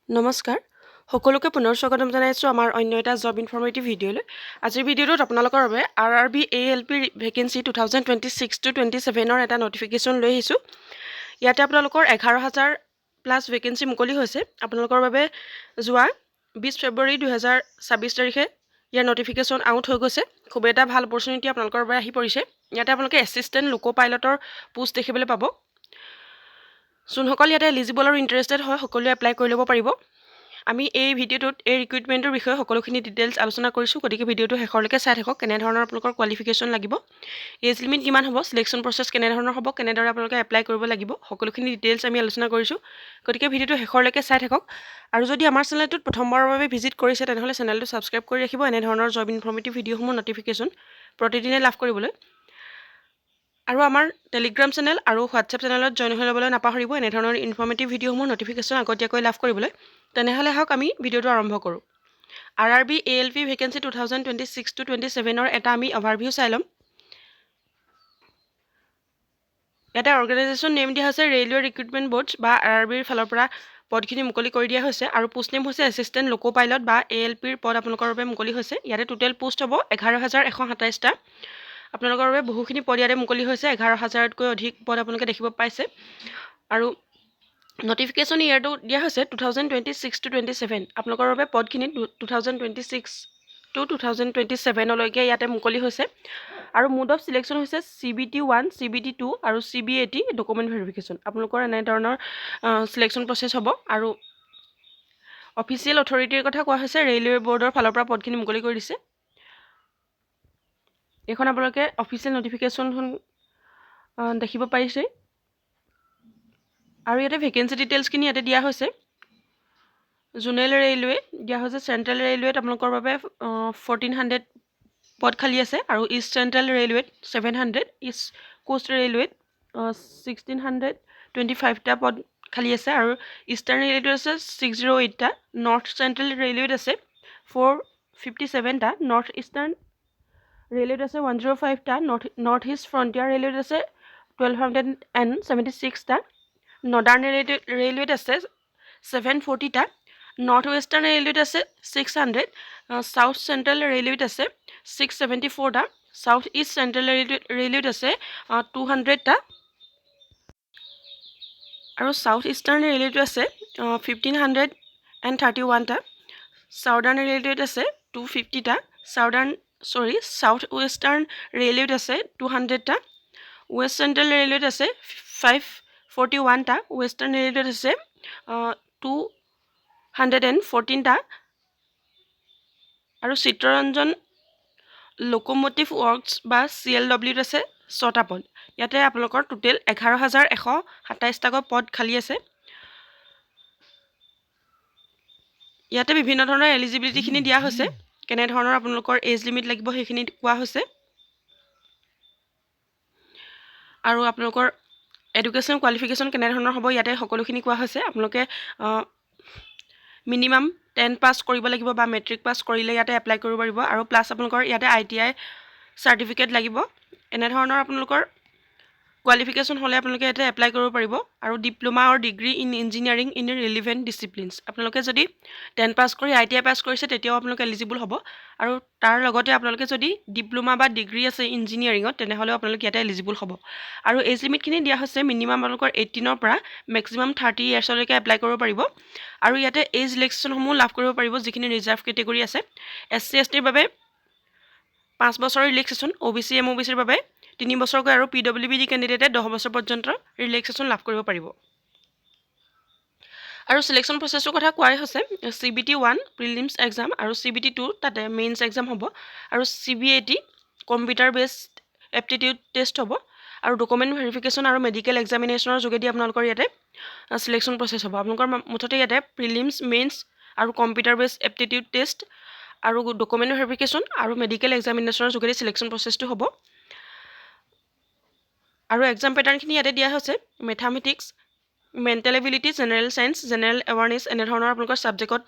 নমস্কাৰ সকলোকে পুনৰ স্বাগতম জনাইছো আমাৰ অন্য এটা জব ইনফৰমেটিভ ভিডিঅ'লৈ আজিৰ ভিডিঅ'টোত আপোনালোকৰ বাবে আৰআৰবি এএলপি ভেকেন্সি 2026 to 27 ৰ এটা নটিফিকেশ্যন লৈ আহিছো ইয়াতে আপোনালোকৰ 11000 প্লাস ভেকেন্সি মুকলি হৈছে আপোনালোকৰ বাবে যোৱা 20 ফেব্ৰুৱাৰী 2026 তাৰিখে ইয়াৰ নটিফিকেশ্যন আউট হৈ গৈছে খুব এটা ভাল অপৰচুনিটি আপোনালোকৰ বাবে আহি পৰিছে ইয়াতে আপোনালোকে এছিষ্টেণ্ট লোকো পাইলটৰ পোষ্ট দেখিবলৈ পাব যোনসকল ইয়াতে এলিজিবল আৰু ইণ্টাৰেষ্টেড হয় সকলোৱে এপ্লাই কৰি ল'ব পাৰিব আমি এই ভিডিঅ'টোত এই ৰিক্ৰুইটমেণ্টৰ বিষয়ে সকলোখিনি ডিটেইলছ আলোচনা কৰিছোঁ গতিকে ভিডিঅ'টো শেষলৈকে চাই থাকক কেনেধৰণৰ আপোনালোকৰ কোৱালিফিকেশ্যন লাগিব এজ লিমিট কিমান হ'ব সিলেকশ্যন প্ৰচেছ কেনেধৰণৰ হ'ব কেনেদৰে আপোনালোকে এপ্লাই কৰিব লাগিব সকলোখিনি ডিটেইলছ আমি আলোচনা কৰিছোঁ গতিকে ভিডিঅ'টো শেষলৈকে চাই থাকক আৰু যদি আমাৰ চেনেলটোত প্ৰথমবাৰৰ বাবে ভিজিট কৰিছে তেনেহ'লে চেনেলটো ছাবস্ক্ৰাইব কৰি ৰাখিব এনেধৰণৰ জব ইনফৰমেটিভ ভিডিঅ'সমূহ নটিফিকেশ্যন প্ৰতিদিনে লাভ কৰিবলৈ আৰু আমাৰ টেলিগ্ৰাম চেনেল আৰু হোৱাটছএপ চেনেলত জইন হৈ ল'বলৈ নাপাহৰিব এনেধৰণৰ ইনফৰমেটিভ ভিডিঅ'সমূহ নটিফিকেশ্যন আগতীয়াকৈ লাভ কৰিবলৈ তেনেহ'লে হওক আমি ভিডিঅ'টো আৰম্ভ কৰোঁ আৰআৰবি এএলপি ভেকেন্সি 2026 to 27 ৰ এটা আমি অভাৰভিউ চাই ল'ম এটা অৰ্গেনাইজেশ্যন নেম দিয়া হৈছে ৰেলৱে ৰিক্ৰুটমেণ্ট বৰ্ডছ বা আৰআৰবিৰ ফালৰ পৰা পদখিনি মুকলি কৰি দিয়া হৈছে আৰু পোষ্ট নেম হৈছে এছিষ্টেণ্ট লোকো পাইলট বা এএলপিৰ পদ আপোনালোকৰ বাবে মুকলি হৈছে ইয়াতে টোটেল পোষ্ট হ'ব 11127টা আপোনালোকৰ বাবে বহুখিনি পদ ইয়াতে মুকলি হৈছে 11000তকৈ অধিক পদ আপোনালোকে দেখিব পাইছে আৰু নটিফিকেশ্যন ইয়াৰটো দিয়া হৈছে 2026 to 27 আপোনালোকৰ বাবে পদখিনি 2026 to 2027 লৈকে ইয়াতে মুকলি হৈছে আৰু মোড অফ সিলেকশ্যন হৈছে CBT1 CBT2 আৰু CBAT ডকুমেণ্ট ভেৰিফিকেশ্যন আপোনালোকৰ এনেধৰণৰ সিলেকশ্যন প্ৰচেছ হ'ব আৰু অফিচিয়েল অথৰিটিৰ কথা কোৱা হৈছে ৰেলৱে বৰ্ডৰ ফালৰ পৰা পদখিনি মুকলি কৰি দিছে এখন আপোনালোকে অফিচিয়েল নটিফিকেশ্যনখন দেখিব পাৰিছে আৰু ইয়াতে ভেকেন্সি ডিটেইলছখিনি ইয়াতে দিয়া হৈছে জোনেল ৰেলৱে দিয়া হৈছে চেণ্ট্ৰেল ৰেলৱেত আপোনালোকৰ বাবে 1400 পদ খালী আছে আৰু ইষ্ট চেণ্ট্ৰেল ৰেলৱেত 700 ইষ্ট কোষ্ট ৰেলৱেত 1625টা পদ খালী আছে আৰু ইষ্টাৰ্ণ ৰেলৱেত আছে 608টা নৰ্থ চেণ্ট্ৰেল ৰেলৱেত আছে 457টা নৰ্থ ইষ্টাৰ্ণ ৰেলৱেত আছে 105টা নৰ্থ ইষ্ট ফ্ৰণ্টিয়াৰ ৰেলৱেত আছে 1276টা নৰ্দাৰ্ণ ৰেলৱেত আছে 740টা নৰ্থ ৱেষ্টাৰ্ণ ৰেলৱেত আছে 600 সাউথ চেণ্ট্ৰেল ৰেলৱেত আছে 674টা সাউথ ইষ্ট চেণ্ট্ৰেল ৰেলৱেত আছে 200টা আৰু সাউথ ইষ্টাৰ্ণ ৰেলৱেত আছে 1531টা সাউদাৰ্ণ ৰেলৱেত আছে 250টা সাউথ ৱেষ্টাৰ্ণ ৰেলৱেত আছে 200টা ৱেষ্ট চেণ্ট্ৰেল ৰেলৱেত আছে 541টা ৱেষ্টাৰ্ণ ৰেলৱেত আছে 214টা আৰু চিত্ৰৰঞ্জন লোকোমোটিভ ৱৰ্কছ বা CLWত আছে 6টা পদ ইয়াতে আপোনালোকৰ টোটেল 11127টাকৈ পদ খালী আছে ইয়াতে বিভিন্ন ধৰণৰ এলিজিবিলিটিখিনি দিয়া হৈছে কেনেধৰণৰ আপোনালোকৰ এজ লিমিট লাগিব সেইখিনি কোৱা হৈছে আৰু আপোনালোকৰ এডুকেশ্যন কোৱালিফিকেশ্যন কেনেধৰণৰ হ'ব ইয়াতে সকলোখিনি কোৱা হৈছে আপোনালোকে মিনিমাম 10 পাছ কৰিব লাগিব বা মেট্ৰিক পাছ কৰিলে ইয়াতে এপ্লাই কৰিব পাৰিব আৰু প্লাছ আপোনালোকৰ ইয়াতে ITI চাৰ্টিফিকেট লাগিব এনেধৰণৰ আপোনালোকৰ কোৱালিফিকেশ্যন হ'লে আপোনালোকে ইয়াতে এপ্লাই কৰিব পাৰিব আৰু ডিপ্লোমা আৰু degree in engineering in relevant ডিচিপ্লিনছ আপোনালোকে যদি 10 পাছ কৰি ITI পাছ কৰিছে তেতিয়াও আপোনালোকে এলিজিবল হ'ব আৰু তাৰ লগতে আপোনালোকে যদি ডিপ্লোমা বা ডিগ্ৰী আছে ইঞ্জিনিয়াৰিঙত তেনেহ'লেও আপোনালোকে ইয়াতে এলিজিবল হ'ব আৰু এজ লিমিটখিনি দিয়া হৈছে মিনিমাম আপোনালোকৰ 18ৰ পৰা মেক্সিমাম 30 ইয়াৰ্ছলৈকে এপ্লাই কৰিব পাৰিব আৰু ইয়াতে এজ ৰিলেক্সনসমূহ লাভ কৰিব পাৰিব যিখিনি ৰিজাৰ্ভ কেটেগৰী আছে SC STৰ বাবে 5 বছৰৰ ৰিলেক্সেশ্যন OBC MOBCৰ বাবে 3 বছৰকৈ আৰু PWBD কেণ্ডিডেটে 10 বছৰ পৰ্যন্ত ৰিলেক্সেশ্যন লাভ কৰিব পাৰিব আৰু সিলেকশ্যন প্ৰচেছৰ কথা কোৱাই হৈছে CBT1 প্ৰিলিমছ এক্সাম আৰু CBT2 তাতে মেইনছ এক্সাম হ'ব আৰু CBAT computer based aptitude test হ'ব আৰু ডকুমেণ্ট ভেৰিফিকেশ্যন আৰু মেডিকেল এক্সামিনেশ্যনৰ যোগেদি আপোনালোকৰ ইয়াতে সিলেকশ্যন প্ৰচেছ হ'ব আপোনালোকৰ মুঠতে ইয়াতে প্ৰিলিমছ মেইনছ আৰু কম্পিউটাৰ বেছড এপ্টিটিউড টেষ্ট আৰু ডকুমেণ্ট ভেৰিফিকেশ্যন আৰু মেডিকেল এক্সামিনেশ্যনৰ যোগেদি সিলেকশ্যন প্ৰচেছটো হ'ব আৰু এক্সাম পেটাৰ্ণখিনি ইয়াতে দিয়া হৈছে mathematics mental ability general science general awareness এনেধৰণৰ আপোনালোকৰ ছাবজেক্টত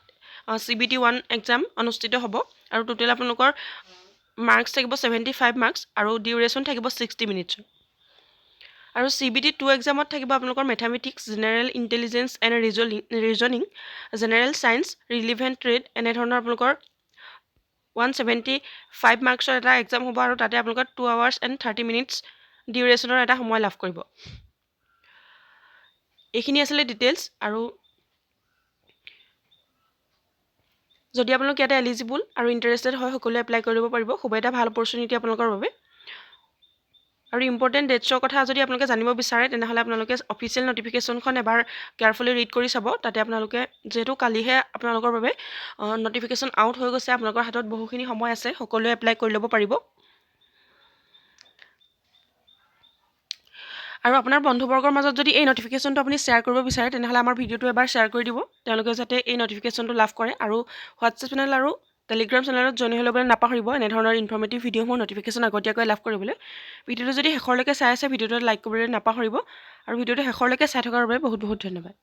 CBT1 এক্সাম অনুষ্ঠিত হ'ব আৰু টোটেল আপোনালোকৰ মাৰ্কছ থাকিব 75 মাৰ্কছ আৰু ডিউৰেশ্যন থাকিব 60 মিনিটছ আৰু CBT 2 এক্সামত থাকিব আপোনালোকৰ mathematics, general intelligence and reasoning, general science, relevant trade, এনেধৰণৰ আপোনালোকৰ 175 মাৰ্কছৰ এটা এক্সাম হ'ব আৰু তাতে আপোনালোকৰ 2 hours and 30 minutes ডিউৰেশ্যনৰ এটা সময় লাভ কৰিব। এইখিনি আছিলে ডিটেইলছ। আৰু যদি আপোনালোক ইয়াতে এলিজিবল আৰু ইণ্টাৰেষ্টেড হয় সকলোৱে এপ্লাই কৰিব পাৰিব। খুব এটা ভাল অপৰচুনিটি আপোনালোকৰ বাবে। আৰু ইম্পৰ্টেণ্ট ডেটছৰ কথা যদি আপোনালোকে জানিব বিচাৰে তেনেহ'লে আপোনালোকে অফিচিয়েল নটিফিকেশ্যনখন এবাৰ কেয়াৰফুলি ৰিড কৰি চাব। তাতে আপোনালোকে যিহেতু কালিহে আপোনালোকৰ বাবে নটিফিকেশ্যন আউট হৈ গৈছে, আপোনালোকৰ হাতত বহুখিনি সময় আছে, সকলোৱে এপ্লাই কৰি ল'ব পাৰিব। আৰু আপোনাৰ বন্ধুবৰ্গৰ মাজত যদি এই নটিফিকেশ্যনটো আপুনি শ্বেয়াৰ কৰিব বিচাৰে তেনেহ'লে আমাৰ ভিডিঅ'টো এবাৰ শ্বেয়াৰ কৰি দিব, তেওঁলোকে যাতে এই নটিফিকেশ্যনটো লাভ কৰে। আৰু হোৱাটছএপ চেনেল আৰু টেলিগ্ৰাম চেনেলত জইন হৈ ল'বলৈ নাপাহৰিব এনেধৰণৰ ইনফৰ্মেটিভ ভিডিঅ'সমূহ নটিফিকেশ্যন আগতীয়াকৈ লাভ কৰিবলৈ। ভিডিঅ'টো যদি শেষলৈকে চাই আছে ভিডিঅ'টো লাইক কৰিবলৈ নাপাহৰিব। আৰু ভিডিঅ'টো শেষলৈকে চাই থকাৰ বাবে বহুত বহুত ধন্যবাদ।